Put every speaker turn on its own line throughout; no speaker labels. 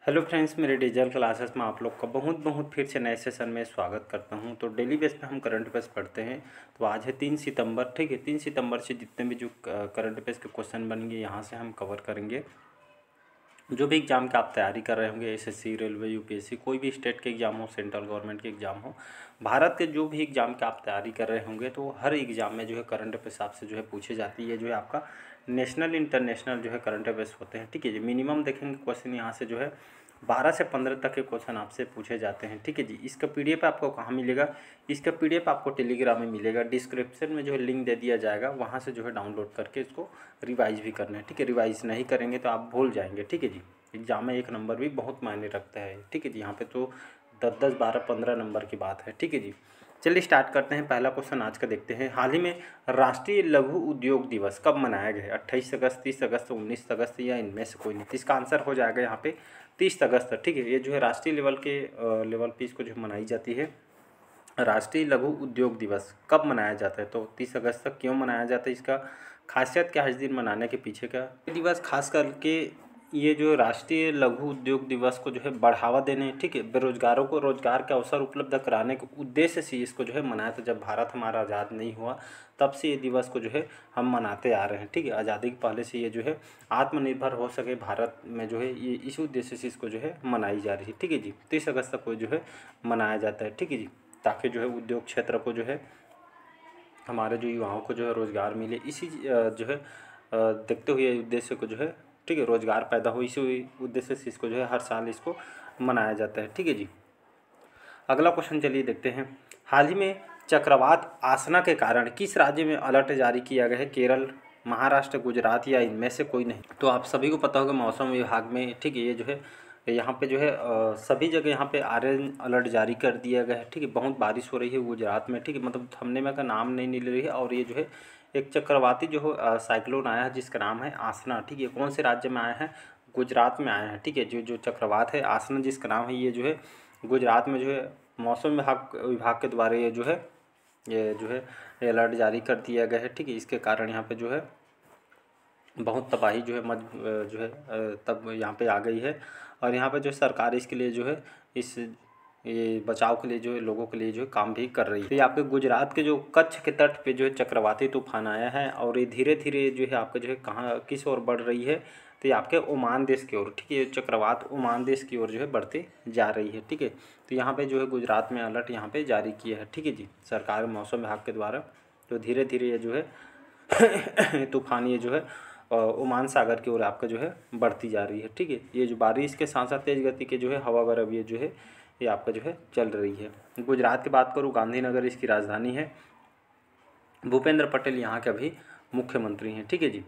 Hello friends, मेरे digital classes में आप लोग का बहुत फिर से नए सेशन में स्वागत करता हूं। तो डेली बेस पे हम करंट अफेयर्स पढ़ते हैं। तो आज है 3 सितंबर, ठीक है। 3 सितंबर से जितने भी जो करंट अफेयर्स के क्वेश्चन बनेंगे यहाँ से हम कवर करेंगे। जो भी एग्ज़ाम की आप तैयारी कर रहे होंगे, एसएससी, रेलवे, यूपीएससी, कोई भी स्टेट के एग्ज़ाम हो, सेंट्रल गवर्नमेंट के एग्ज़ाम हो, भारत के जो भी एग्ज़ाम की आप तैयारी कर रहे होंगे, तो हर एग्ज़ाम में जो है करंट अफेयर्स आपसे जो है पूछे जाती है। जो है आपका नेशनल इंटरनेशनल जो है करंट अफेयर्स होते हैं, ठीक है जी। मिनिमम देखेंगे क्वेश्चन यहाँ से जो है 12 से 15 तक के क्वेश्चन आपसे पूछे जाते हैं, ठीक है जी। इसका पीडीएफ आपको कहाँ मिलेगा? इसका पीडीएफ आपको टेलीग्राम में मिलेगा। डिस्क्रिप्शन में जो है लिंक दे दिया जाएगा, वहाँ से जो है डाउनलोड करके इसको रिवाइज भी करना है, ठीक है। रिवाइज नहीं करेंगे तो आप भूल जाएंगे, ठीक है जी। एग्जाम में 1 नंबर भी बहुत मायने रखता है, ठीक है जी। यहाँ पे तो 10-10, 12-15 नंबर की बात है, ठीक है जी। चलिए स्टार्ट करते हैं। पहला क्वेश्चन आज का देखते हैं। हाल ही में राष्ट्रीय लघु उद्योग दिवस कब मनाया गया है? 28 अगस्त, 30 अगस्त, 19 अगस्त या इनमें से कोई नहीं? तो इसका आंसर हो जाएगा यहाँ पे 30 अगस्त, ठीक है। ये जो है राष्ट्रीय लेवल पे इसको जो मनाई जाती है। राष्ट्रीय लघु उद्योग दिवस कब मनाया जाता है? तो 30 अगस्त तक क्यों मनाया जाता है? इसका खासियत क्या है इस दिन मनाने के पीछे का? ये दिवस खास करके ये जो राष्ट्रीय लघु उद्योग दिवस को जो है बढ़ावा देने, ठीक है, बेरोजगारों को रोजगार के अवसर उपलब्ध कराने के उद्देश्य से इसको जो है मनाया था। जब भारत हमारा आज़ाद नहीं हुआ तब से ये दिवस को जो है हम मनाते आ रहे हैं, ठीक है। आज़ादी के पहले से ये जो है आत्मनिर्भर हो सके भारत में, जो है ये इस उद्देश्य से इसको जो है मनाई जा रही है, ठीक है जी। 30 अगस्त तक को जो है मनाया जाता है, ठीक है जी। ताकि जो है उद्योग क्षेत्र को जो है हमारे जो युवाओं को जो है रोज़गार मिले, इसी जो है देखते हुए उद्देश्य को जो है, ठीक है, रोज़गार पैदा हो, इसी उद्देश्य से इसको जो है हर साल इसको मनाया जाता है, ठीक है जी। अगला क्वेश्चन चलिए देखते हैं। हाल ही में चक्रवात आसना के कारण किस राज्य में अलर्ट जारी किया गया है? केरल, महाराष्ट्र, गुजरात या इनमें से कोई नहीं? तो आप सभी को पता होगा मौसम विभाग में, ठीक है, ये जो है यहाँ पे जो है सभी जगह यहाँ पे ऑरेंज अलर्ट जारी कर दिया गया है, ठीक है। बहुत बारिश हो रही है गुजरात में, ठीक है, मतलब थमने में का नाम नहीं ले रही है। और ये जो है एक चक्रवाती जो है साइक्लोन आया है जिसका नाम है आसना, ठीक है। कौन से राज्य में आया है? गुजरात में आया है, ठीक है। जो जो चक्रवात है आसना जिसका नाम है, ये जो है गुजरात में जो है मौसम विभाग के द्वारा ये जो है अलर्ट जारी कर दिया गया है, ठीक है। इसके कारण यहाँ पे जो है बहुत तबाही जो है जो है तब यहाँ पे आ गई है। और यहाँ पे जो सरकार इसके लिए जो है इस ये बचाव के लिए जो है लोगों के लिए जो है काम भी कर रही है। तो ये आपके गुजरात के जो कच्छ के तट पे जो है चक्रवाती तूफान आया है और ये धीरे धीरे जो है आपका जो है कहाँ किस ओर बढ़ रही है? तो ये आपके ओमान देश की ओर, ठीक है। ये चक्रवात ओमान देश की ओर जो है बढ़ते जा रही है, ठीक है। तो यहाँ पे जो है गुजरात में अलर्ट यहाँ पे जारी किया है, ठीक है जी, सरकार मौसम विभाग के द्वारा। तो धीरे धीरे ये जो है तूफान ये जो है ओमान सागर की ओर आपका जो है बढ़ती जा रही है, ठीक है। ये जो बारिश के साथ साथ तेज गति के जो है हवा गरब ये जो है ये आपका जो है चल रही है। गुजरात की बात करूँ, गांधीनगर इसकी राजधानी है। भूपेंद्र पटेल यहाँ के अभी मुख्यमंत्री हैं, ठीक है जी।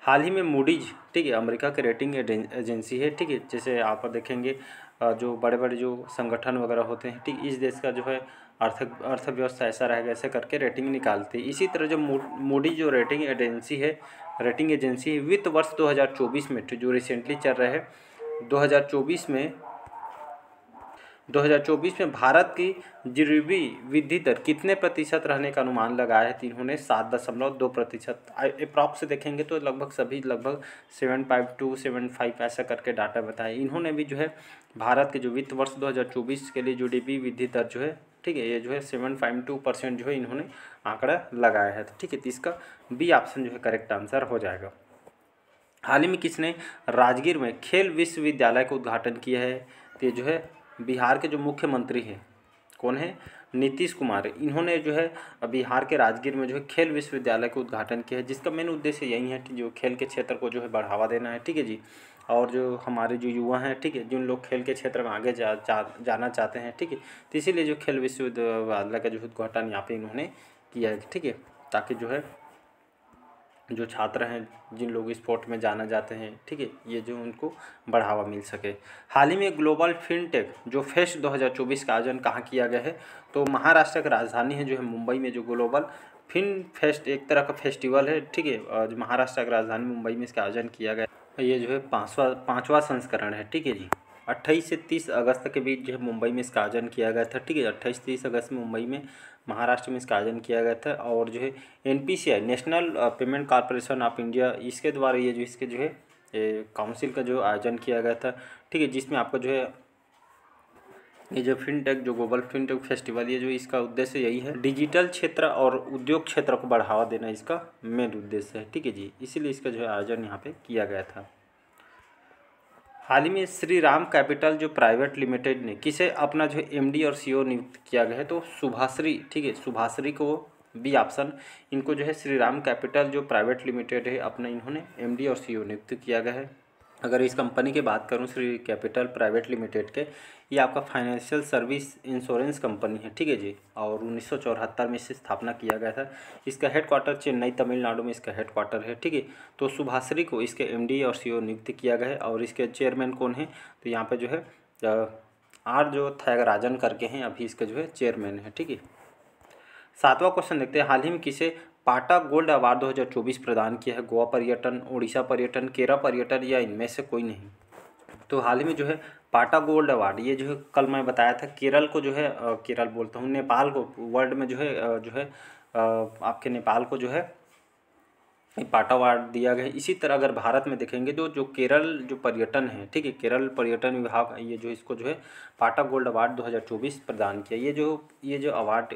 हाल ही में मूडीज, ठीक है, अमेरिका के रेटिंग एजेंसी है, ठीक है। जैसे आप देखेंगे जो बड़े बड़े जो संगठन वगैरह होते हैं, ठीक, इस देश का जो है अर्थव्यवस्था ऐसा रहेगा ऐसे करके रेटिंग निकालते हैं। इसी तरह जो मूडी जो रेटिंग एजेंसी है, वित्त वर्ष 2024 में जो रिसेंटली चल रहे हैं 2024 में भारत की जीडीपी वृद्धि दर कितने प्रतिशत रहने का अनुमान लगाया है? तो इन्होंने 7.2% अप्रॉक्स देखेंगे तो लगभग सभी लगभग 7.2-7.5 ऐसा करके डाटा बताया। इन्होंने भी जो है भारत के जो वित्त वर्ष 2024 के लिए जीडीपी वृद्धि दर जो है, ठीक है, ये जो है 7.2% जो है इन्होंने आंकड़ा लगाया है, ठीक है। तो इसका बी ऑप्शन जो है करेक्ट आंसर हो जाएगा। हाल ही में किसने राजगीर में खेल विश्वविद्यालय का उद्घाटन किया है? तो ये जो है बिहार के जो मुख्यमंत्री हैं, कौन है? नीतीश कुमार। इन्होंने जो है बिहार के राजगीर में जो है खेल विश्वविद्यालय का उद्घाटन किया है, जिसका मेन उद्देश्य यही है कि जो खेल के क्षेत्र को जो है बढ़ावा देना है, ठीक है जी। और जो हमारे जो युवा हैं, ठीक है, जिन लोग खेल के क्षेत्र में आगे जाना चाहते हैं, ठीक है, तो इसीलिए जो खेल विश्वविद्यालय का जो उद्घाटन यहाँ पे इन्होंने किया है, ठीक है, ताकि जो है जो छात्र हैं, जिन लोग स्पोर्ट में जाना चाहते हैं, ठीक है, ये जो उनको बढ़ावा मिल सके। हाल ही में ग्लोबल फिनटेक जो फेस्ट 2024 का आयोजन कहाँ किया गया है? तो महाराष्ट्र की राजधानी है जो है मुंबई में जो ग्लोबल फिन फेस्ट एक तरह का फेस्टिवल है, ठीक है, जो महाराष्ट्र की राजधानी मुंबई में इसका आयोजन किया गया। ये जो है पाँचवा संस्करण है, ठीक है जी। 28 से 30 अगस्त के बीच जो है मुंबई में इसका आयोजन किया गया था, ठीक है। 28-30 अगस्त में मुंबई में महाराष्ट्र में इसका आयोजन किया गया था। और जो है NPCI national payment corporation of India इसके द्वारा ये जो इसके जो है काउंसिल का जो आयोजन किया गया था, ठीक है, जिसमें आपका जो है ये जो फिनटेक, जो ग्लोबल फिनटेक फेस्टिवल, ये जो इसका उद्देश्य यही है, डिजिटल क्षेत्र और उद्योग क्षेत्र को बढ़ावा देना इसका मेन उद्देश्य है, ठीक है जी। इसीलिए इसका जो है आयोजन यहाँ पे किया गया था। हाल ही में श्री राम कैपिटल जो प्राइवेट लिमिटेड ने किसे अपना जो एमडी और सीईओ नियुक्त किया गया है, तो शुभाश्री, ठीक है, शुभाश्री को बी ऑप्शन, इनको जो है श्री राम कैपिटल जो प्राइवेट लिमिटेड है अपना इन्होंने एमडी और सीईओ नियुक्त किया गया है। अगर इस कंपनी की बात करूं, श्री कैपिटल प्राइवेट लिमिटेड के, ये आपका फाइनेंशियल सर्विस इंश्योरेंस कंपनी है, ठीक है जी, और 1974 में इससे स्थापना किया गया था। इसका हेडक्वार्टर चेन्नई तमिलनाडु में इसका हेडक्वार्टर है, ठीक है। तो शुभाश्री को इसके एमडी और सीईओ नियुक्त किया गया है। और इसके चेयरमैन कौन है, तो यहाँ पे जो है आर जो थैगराजन करके हैं, अभी इसके जो है चेयरमैन है, ठीक है। 7वां क्वेश्चन देखते हैं, हाल ही में किसे पाटा गोल्ड अवार्ड 2024 प्रदान किया है? गोवा पर्यटन, उड़ीसा पर्यटन, केरल पर्यटन या इनमें से कोई नहीं? तो हाल ही में जो है पाटा गोल्ड अवार्ड, ये जो है कल मैं बताया था, केरल को जो है केरल बोलता हूँ, नेपाल को, वर्ल्ड में जो है आपके नेपाल को जो है पाटा अवार्ड दिया गया है। इसी तरह अगर भारत में देखेंगे तो जो केरल जो पर्यटन है, ठीक है, केरल पर्यटन विभाग, ये जो इसको जो है पाटा गोल्ड अवार्ड 2024 प्रदान किया। ये जो अवार्ड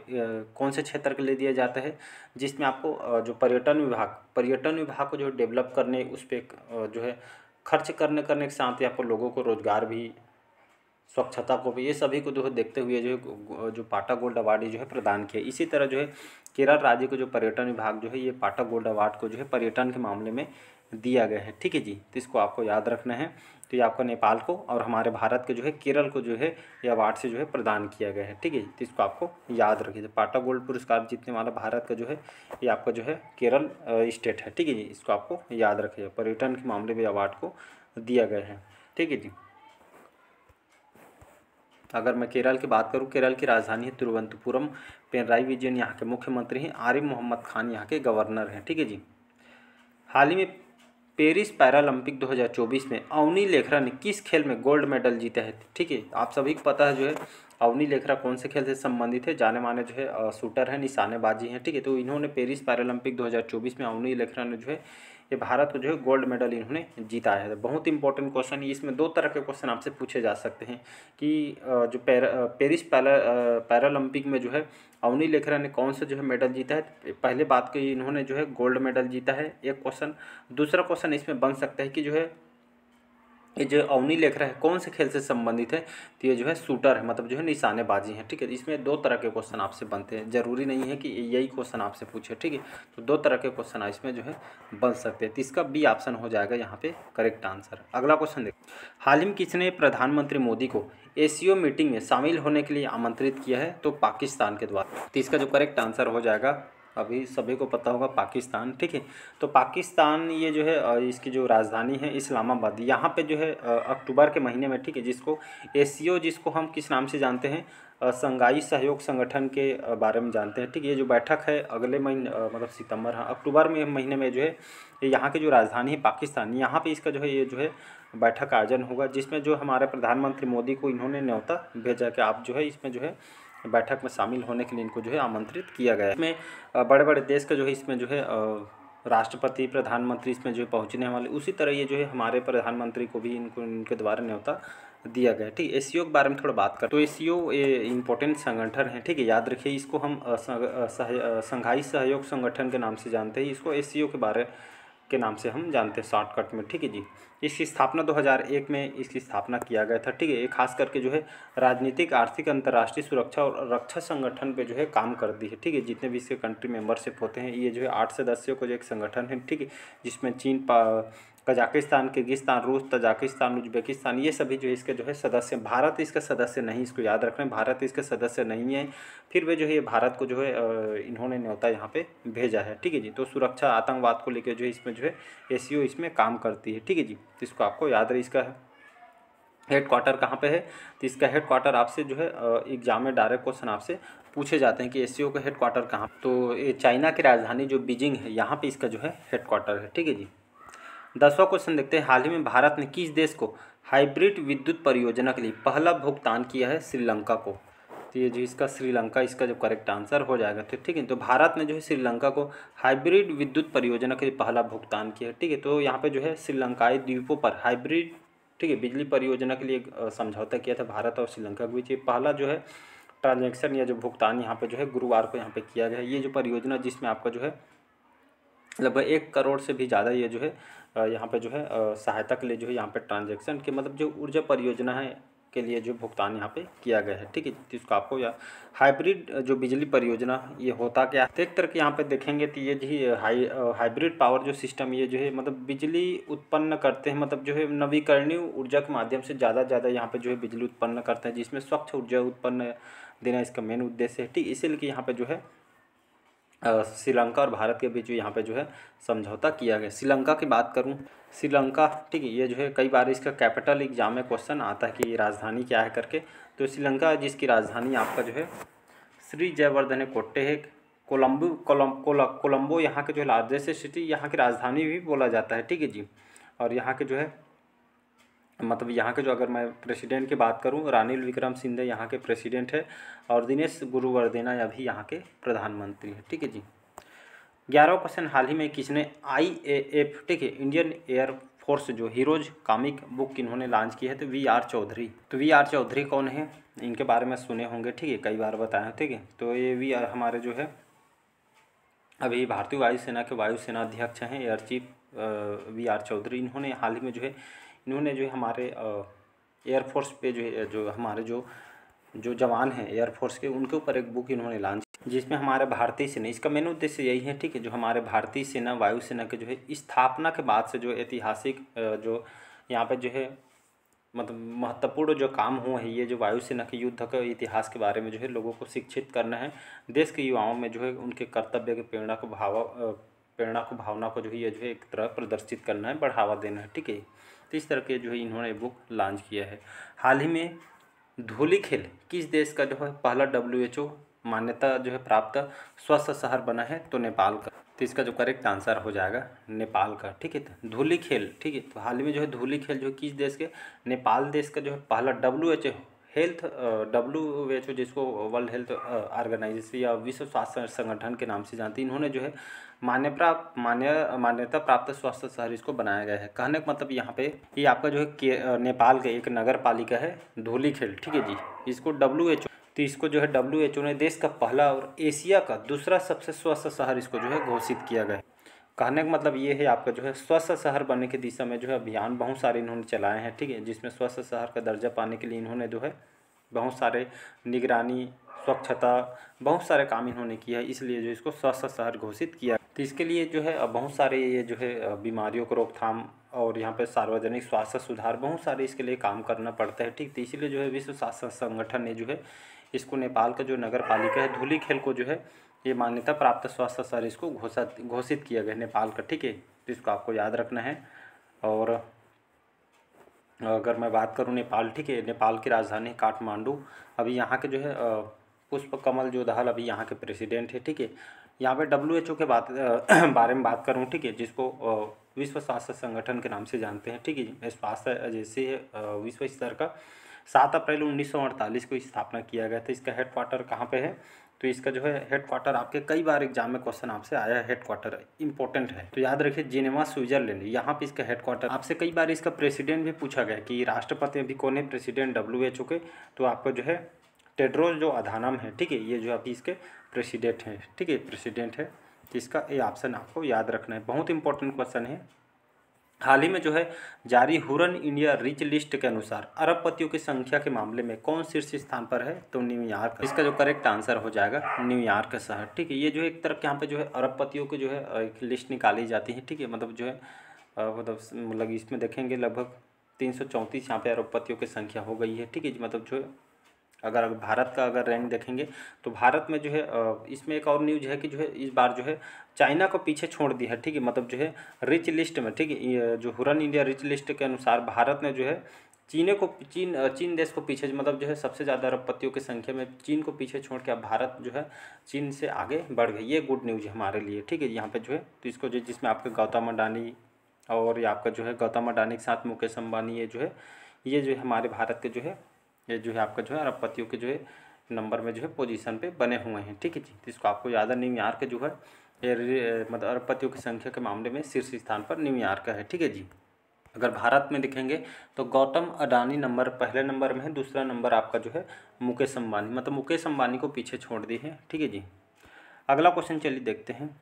कौन से क्षेत्र के लिए दिया जाता है, जिसमें आपको जो पर्यटन विभाग को जो डेवलप करने, उस पर जो है खर्च करने के साथ ही आपको लोगों को रोजगार भी, स्वच्छता को भी, ये सभी को जो है देखते हुए जो पाटा गोल्ड अवार्ड जो है प्रदान किया। इसी तरह जो है केरल राज्य को जो पर्यटन विभाग जो है ये पाटा गोल्ड अवार्ड को जो है पर्यटन के मामले में दिया गया है, ठीक है जी। तो इसको आपको याद रखना है। तो ये आपको नेपाल को और हमारे भारत के जो है केरल को जो है ये अवार्ड से जो है प्रदान किया गया है, ठीक है। तो इसको आपको याद रखिए। पाटा गोल्ड पुरस्कार जीतने वाला भारत का जो है ये आपका जो है केरल स्टेट है, ठीक है जी। इसको आपको याद रखिए, पर्यटन के मामले में अवार्ड को दिया गया है, ठीक है जी। अगर मैं केरल की बात करूं, केरल की राजधानी है तिरुवनंतपुरम। पिनराई विजयन यहाँ के मुख्यमंत्री हैं। आरिफ मोहम्मद खान यहाँ के गवर्नर हैं, ठीक है जी। हाल ही में पेरिस पैरालंपिक 2024 में अवनी लेखरा ने किस खेल में गोल्ड मेडल जीता है? ठीक है, आप सभी को पता है जो है अवनी लेखरा कौन से खेल से संबंधित है, जाने माने जो है शूटर है, निशानेबाजी है, ठीक है। तो इन्होंने पेरिस पैरालंपिक 2024 में अवनी लेखरा ने जो है ये भारत को जो है गोल्ड मेडल इन्होंने जीता है। बहुत इंपॉर्टेंट क्वेश्चन है, इसमें 2 तरह के क्वेश्चन आपसे पूछे जा सकते हैं कि जो पेरिस पैरालंपिक में जो है अवनी लेखरा ने कौन सा जो है मेडल जीता है। पहले बात की इन्होंने जो है गोल्ड मेडल जीता है, एक क्वेश्चन। दूसरा क्वेश्चन इसमें बन सकता है कि जो है ये जो अवनी लेखरा है कौन से खेल से संबंधित है, तो ये जो है शूटर है, मतलब जो है निशानेबाजी है, ठीक है। इसमें 2 तरह के क्वेश्चन आपसे बनते हैं, जरूरी नहीं है कि यही क्वेश्चन आपसे पूछे, ठीक है। तो 2 तरह के क्वेश्चन इसमें जो है बन सकते हैं। तो इसका बी ऑप्शन हो जाएगा यहाँ पे करेक्ट आंसर। अगला क्वेश्चन देखिए, हाल ही में किसने प्रधानमंत्री मोदी को एसीओ मीटिंग में शामिल होने के लिए आमंत्रित किया है? तो पाकिस्तान के द्वारा। तो इसका जो करेक्ट आंसर हो जाएगा, अभी सभी को पता होगा, पाकिस्तान, ठीक है। तो पाकिस्तान ये जो है इसकी जो राजधानी है इस्लामाबाद, यहाँ पे जो है अक्टूबर के महीने में, ठीक है, जिसको एसीओ, जिसको हम किस नाम से जानते हैं, शंघाई सहयोग संगठन के बारे में जानते हैं, ठीक है। ये जो बैठक है अगले महीने मतलब सितंबर, हाँ अक्टूबर में महीने में जो है यहाँ की जो राजधानी है पाकिस्तान, यहाँ पे इसका जो है ये जो है बैठक आयोजन होगा, जिसमें जो हमारे प्रधानमंत्री मोदी को इन्होंने न्योता भेजा कि आप जो है इसमें जो है बैठक में शामिल होने के लिए इनको जो है आमंत्रित किया गया है। इसमें बड़े बड़े देश का जो है इसमें जो है राष्ट्रपति, प्रधानमंत्री इसमें जो है पहुंचने वाले, उसी तरह ये जो है हमारे प्रधानमंत्री को भी इनके द्वारा न्योता दिया गया है, ठीक है। एसीओ के बारे में थोड़ा बात करें तो एसीओ ये इम्पोर्टेंट संगठन है, ठीक है, याद रखिए। इसको हम शंघाई सहयोग संगठन के नाम से जानते हैं, इसको एसीओ के बारे के नाम से हम जानते हैं शॉर्टकट में, ठीक है जी। इसकी स्थापना 2001 में इसकी स्थापना किया गया था, ठीक है। ये खास करके जो है राजनीतिक, आर्थिक, अंतर्राष्ट्रीय सुरक्षा और रक्षा संगठन पे जो है काम करती है, ठीक है। जितने भी इसके कंट्री मेंबरशिप होते हैं, ये जो है 8 सदस्यों को जो एक संगठन है, ठीक है, जिसमें चीन, कजाकिस्तान, किर्गिस्तान, रूस, तजाकिस्तान, उज्बेकिस्तान, ये सभी जो है इसके जो है सदस्य। भारत इसका सदस्य नहीं, इसको याद रखना है, भारत इसके सदस्य नहीं है। फिर वे जो है भारत को जो है इन्होंने न्योता यहाँ पे भेजा है, ठीक है जी। तो सुरक्षा, आतंकवाद को लेकर जो है इसमें जो है एसीओ इसमें काम करती है, ठीक है जी। तो इसको आपको याद रहे। इसका हेडक्वार्टर कहाँ पे है, तो इसका हेडक्वार्टर आपसे जो है एग्जाम में डायरेक्ट क्वेश्चन आपसे पूछे जाते हैं कि एसीओ का हेडक्वार्टर कहाँ। तो ये चाइना की राजधानी जो बीजिंग है, यहाँ पे इसका जो है हेडक्वार्टर है, ठीक है जी। 10वां क्वेश्चन देखते हैं, हाल ही में भारत ने किस देश को हाइब्रिड विद्युत परियोजना के लिए पहला भुगतान किया है? श्रीलंका को। तो तो ये जो इसका श्रीलंका इसका जो करेक्ट आंसर हो जाएगा। तो ठीक है, तो भारत ने जो है श्रीलंका को हाइब्रिड विद्युत परियोजना के लिए पहला भुगतान किया है। ठीक है, तो यहाँ पे जो है श्रीलंकाई द्वीपों पर हाइब्रिड, ठीक है, बिजली परियोजना के लिए समझौता किया था भारत और श्रीलंका के बीच। ये पहला जो है ट्रांजैक्शन या जो भुगतान यहाँ पे जो है गुरुवार को यहाँ पे किया गया है। ये जो परियोजना जिसमें आपका जो है लगभग 1 करोड़ से भी ज़्यादा ये जो है यहाँ पे जो है सहायता के लिए जो है यहाँ पे ट्रांजैक्शन के मतलब जो ऊर्जा परियोजना है के लिए जो भुगतान यहाँ पे किया गया है। ठीक है, तो इसको आपको या हाइब्रिड जो बिजली परियोजना ये होता क्या है, तो एक तरह के यहाँ पे देखेंगे तो ये जो हाइब्रिड पावर जो सिस्टम ये जो है मतलब बिजली उत्पन्न करते हैं, मतलब जो है नवीकरणीय ऊर्जा के माध्यम से ज़्यादा यहाँ पे जो है बिजली उत्पन्न करते हैं, जिसमें स्वच्छ ऊर्जा उत्पन्न देना इसका मेन उद्देश्य है। ठीक, इसीलिए कि यहाँ पे जो है श्रीलंका और भारत के बीच यहाँ पे जो है समझौता किया गया। श्रीलंका की बात करूँ, श्रीलंका, ठीक है, ये जो है कई बार इसका कैपिटल एग्जाम में क्वेश्चन आता है कि राजधानी क्या है करके। तो श्रीलंका जिसकी राजधानी आपका जो है श्री जयवर्धने कोट्टे है। कोलंबो यहाँ के जो है लार्जेस्ट सिटी, यहाँ की राजधानी भी बोला जाता है। ठीक है जी, और यहाँ के जो है मतलब यहाँ के जो अगर मैं प्रेसिडेंट की बात करूँ, रानिल विक्रमसिंघे यहाँ के प्रेसिडेंट है और दिनेश गुरुवर्देना अभी यहाँ के प्रधानमंत्री है। ठीक है जी। 11वां क्वेश्चन, हाल ही में किसने IAF, ठीक है, इंडियन एयर फोर्स जो हीरोज कॉमिक बुक इन्होंने लॉन्च की है? तो VR चौधरी। तो VR चौधरी कौन है? इनके बारे में सुने होंगे, ठीक है, कई बार बताया। ठीक है, तो ये VR हमारे जो है अभी भारतीय वायुसेना के वायुसेना अध्यक्ष हैं, एयर चीफ VR चौधरी। इन्होंने हाल ही में जो है हमारे एयरफोर्स पे जो है जो हमारे जो जवान हैं एयरफोर्स के, उनके ऊपर एक बुक इन्होंने लॉन्च जिसमें हमारे भारतीय सेना, इसका मेन उद्देश्य यही है, ठीक है, जो हमारे भारतीय सेना वायुसेना के जो है स्थापना के बाद से जो ऐतिहासिक जो यहाँ पे जो है मतलब महत्वपूर्ण जो काम हुआ है, ये जो वायुसेना के युद्ध का इतिहास के बारे में जो है लोगों को शिक्षित करना है। देश के युवाओं में जो है उनके कर्तव्य के प्रेरणा को भावना को जो है ये जो है एक तरह प्रदर्शित करना है, बढ़ावा देना है। ठीक है, तो इस तरह के जो है इन्होंने बुक लॉन्च किया है। हाल ही में धूलिखेल किस देश का जो है पहला WHO मान्यता जो है प्राप्त स्वस्थ शहर बना है? तो नेपाल का। तो इसका जो करेक्ट आंसर हो जाएगा नेपाल का। ठीक है, तो धूलिखेल, ठीक है, तो हाल ही में जो है धूलिखेल जो किस देश के, नेपाल देश का जो है पहला WHO जिसको वर्ल्ड हेल्थ ऑर्गेनाइजेशन या विश्व स्वास्थ्य संगठन के नाम से जानती, इन्होंने जो है मान्यता प्राप्त स्वास्थ्य शहर इसको बनाया गया है। कहने का मतलब यहाँ पे ये आपका जो है नेपाल का एक नगर पालिका है धूलिखेल। ठीक है जी, इसको WHO, तो इसको जो है WHO ने देश का पहला और एशिया का दूसरा सबसे स्वस्थ शहर इसको जो है घोषित किया गया है। कहने का मतलब ये है आपका जो है स्वस्थ शहर बनने की दिशा में जो है अभियान बहुत सारे इन्होंने चलाए हैं। ठीक है, जिसमें स्वस्थ शहर का दर्जा पाने के लिए इन्होंने जो है बहुत सारे निगरानी, स्वच्छता, बहुत सारे काम इन्होंने किया है, इसलिए जो इसको स्वस्थ शहर घोषित किया। तो इसके लिए जो है बहुत सारे ये जो है बीमारियों को रोकथाम और यहाँ पे सार्वजनिक स्वास्थ्य सुधार, बहुत सारे इसके लिए काम करना पड़ता है। ठीक, तो इसीलिए जो है विश्व स्वास्थ्य संगठन ने जो है इसको नेपाल का जो नगर पालिका है धूलिखेल को जो है ये मान्यता प्राप्त स्वास्थ्य शहर इसको घोषित किया गया नेपाल का। ठीक है, तो इसको आपको याद रखना है। और अगर मैं बात करूँ नेपाल, ठीक है, नेपाल की राजधानी काठमांडू। अभी यहाँ के जो है पुष्प कमल जो दहल अभी यहाँ के प्रेसिडेंट है। ठीक है, यहाँ पे WHO के बारे में बात करूँ, ठीक है, जिसको विश्व स्वास्थ्य संगठन के नाम से जानते हैं। ठीक है, स्वास्थ्य एजेंसी है विश्व स्तर का। 7 अप्रैल 1948 को स्थापना किया गया था। इसका हेडक्वार्टर कहाँ पे है? तो इसका जो है हेडक्वार्टर आपके कई बार एग्जाम में क्वेश्चन आपसे आया है, हेडक्वार्टर इंपॉर्टेंट है, तो याद रखिए जिनेवा स्विट्जरलैंड, यहाँ पे इसका हेडक्वार्टर। आपसे कई बार इसका प्रेसिडेंट भी पूछा गया कि राष्ट्रपति अभी कौन है प्रेसिडेंट WHO के? तो आपका जो है टेड्रोस जो अधानम है। ठीक है, ये जो अभी इसके प्रेसिडेंट हैं। ठीक है, प्रेसिडेंट है, तो इसका ये ऑप्शन आपको याद रखना है, बहुत इंपॉर्टेंट क्वेश्चन है। हाल ही में जो है जारी हुरन इंडिया रिच लिस्ट के अनुसार अरबपतियों की संख्या के मामले में कौन शीर्ष स्थान पर है? तो न्यूयॉर्क। इसका जो करेक्ट आंसर हो जाएगा न्यूयॉर्क शहर। ठीक है, ये जो एक तरह यहाँ पे जो है अरबपतियों की जो है एक लिस्ट निकाली जाती है। ठीक है, मतलब जो है मतलब इसमें देखेंगे लगभग 334 यहाँ पे अरबपतियों की संख्या हो गई है। ठीक है, मतलब जो है अगर भारत का अगर रैंक देखेंगे तो भारत में जो है इसमें एक और न्यूज है कि जो है इस बार जो है चाइना को पीछे छोड़ दिया है। ठीक है, मतलब जो है रिच लिस्ट में, ठीक है, ये जो हुरन इंडिया रिच लिस्ट के अनुसार भारत ने जो है चीन देश को पीछे, मतलब जो है सबसे ज़्यादा अरबपतियों की संख्या में चीन को पीछे छोड़ के अब भारत जो है चीन से आगे बढ़ गई। ये गुड न्यूज़ है हमारे लिए। ठीक है, यहाँ पे जो है तो इसको जो जिसमें आपके गौतम अडानी और ये आपका जो है गौतम अडानी के साथ मुकेश अंबानी ये जो है हमारे भारत के जो है ये जो है आपका जो है अरबपतियों के जो है नंबर में जो है पोजीशन पे बने हुए हैं, ठीक है जी। तो इसको आपको याद है, न्यूयॉर्क जो है ये मतलब अरबपतियों की संख्या के मामले में शीर्ष स्थान पर न्यूयॉर्क है, ठीक है जी। अगर भारत में देखेंगे तो गौतम अडानी पहले नंबर में है, दूसरा नंबर आपका जो है मुकेश अंबानी, मतलब मुकेश अंबानी को पीछे छोड़ दी है, ठीक है जी। अगला क्वेश्चन चलिए देखते हैं।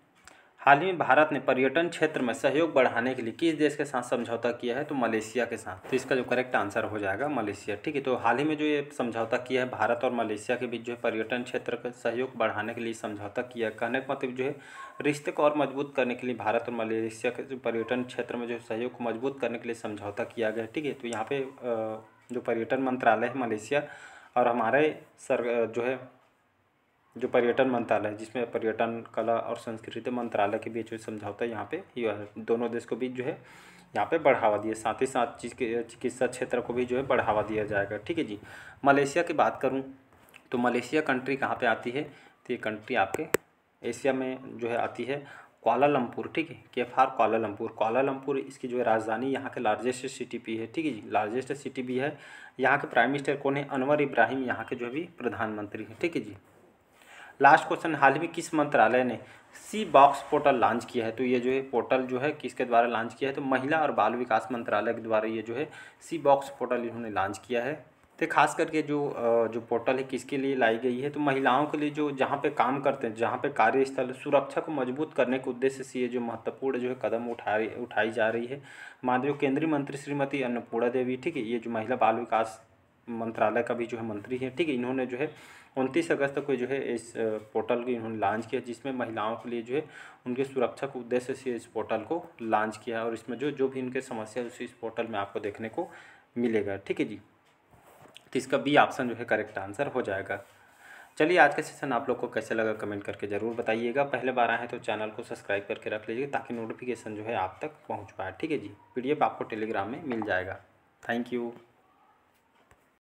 हाल ही में भारत ने पर्यटन क्षेत्र में सहयोग बढ़ाने के लिए किस देश के साथ समझौता किया है? तो मलेशिया के साथ। तो इसका जो करेक्ट आंसर हो जाएगा मलेशिया, ठीक है। तो हाल ही में जो ये समझौता किया है भारत और मलेशिया के बीच जो है पर्यटन क्षेत्र का सहयोग बढ़ाने के लिए समझौता किया है। कहने का मतलब जो है रिश्ते को और मजबूत करने के लिए भारत और मलेशिया के जो पर्यटन क्षेत्र में जो सहयोग को मजबूत करने के लिए समझौता किया गया, ठीक है। तो यहाँ पे जो पर्यटन मंत्रालय है मलेशिया और हमारे जो है जो पर्यटन मंत्रालय है, जिसमें पर्यटन कला और संस्कृति मंत्रालय के बीच जो समझौता यहाँ पे हुआ है, दोनों देश को बीच जो है यहाँ पे बढ़ावा दिया, साथ ही साथ चिकित्सा क्षेत्र को भी जो है बढ़ावा दिया जाएगा, ठीक है जी। मलेशिया की बात करूँ तो मलेशिया कंट्री कहाँ पे आती है? तो ये कंट्री आपके एशिया में जो है आती है कुआलालंपुर, ठीक है। KFR कुआलालंपुर इसकी जो है राजधानी, यहाँ के लार्जेस्ट सिटी भी है, ठीक है जी, लार्जेस्ट सिटी भी है। यहाँ के प्राइम मिनिस्टर कौन है? अनवर इब्राहिम यहाँ के जो भी प्रधानमंत्री हैं, ठीक है जी। लास्ट क्वेश्चन, हाल ही में किस मंत्रालय ने सी बॉक्स पोर्टल लॉन्च किया है? तो ये जो है पोर्टल जो है किसके द्वारा लॉन्च किया है? तो महिला और बाल विकास मंत्रालय के द्वारा ये जो है सी बॉक्स पोर्टल इन्होंने लॉन्च किया है। तो खास करके जो पोर्टल है किसके लिए लाई गई है? तो महिलाओं के लिए, जो जहाँ पे काम करते हैं, जहाँ पे कार्यस्थल सुरक्षा को मजबूत करने के उद्देश्य से ये जो महत्वपूर्ण जो है कदम उठाई जा रही है। माननीय केंद्रीय मंत्री श्रीमती अन्नपूर्णा देवी, ठीक है, ये जो महिला बाल विकास मंत्रालय का भी जो है मंत्री है, ठीक है, इन्होंने जो है 29 अगस्त को जो है इस पोर्टल को इन्होंने लॉन्च किया, जिसमें महिलाओं के लिए जो है उनके सुरक्षा के उद्देश्य से इस पोर्टल को लॉन्च किया और इसमें जो भी इनके समस्या है उसी इस पोर्टल में आपको देखने को मिलेगा, ठीक है जी। तो इसका बी ऑप्शन जो है करेक्ट आंसर हो जाएगा। चलिए, आज का सेशन आप लोग को कैसे लगा कमेंट करके ज़रूर बताइएगा। पहले बार आए हैं तो चैनल को सब्सक्राइब करके रख लीजिए ताकि नोटिफिकेशन जो है आप तक पहुँच पाए, ठीक है जी। PDF आपको टेलीग्राम में मिल जाएगा। Thank you.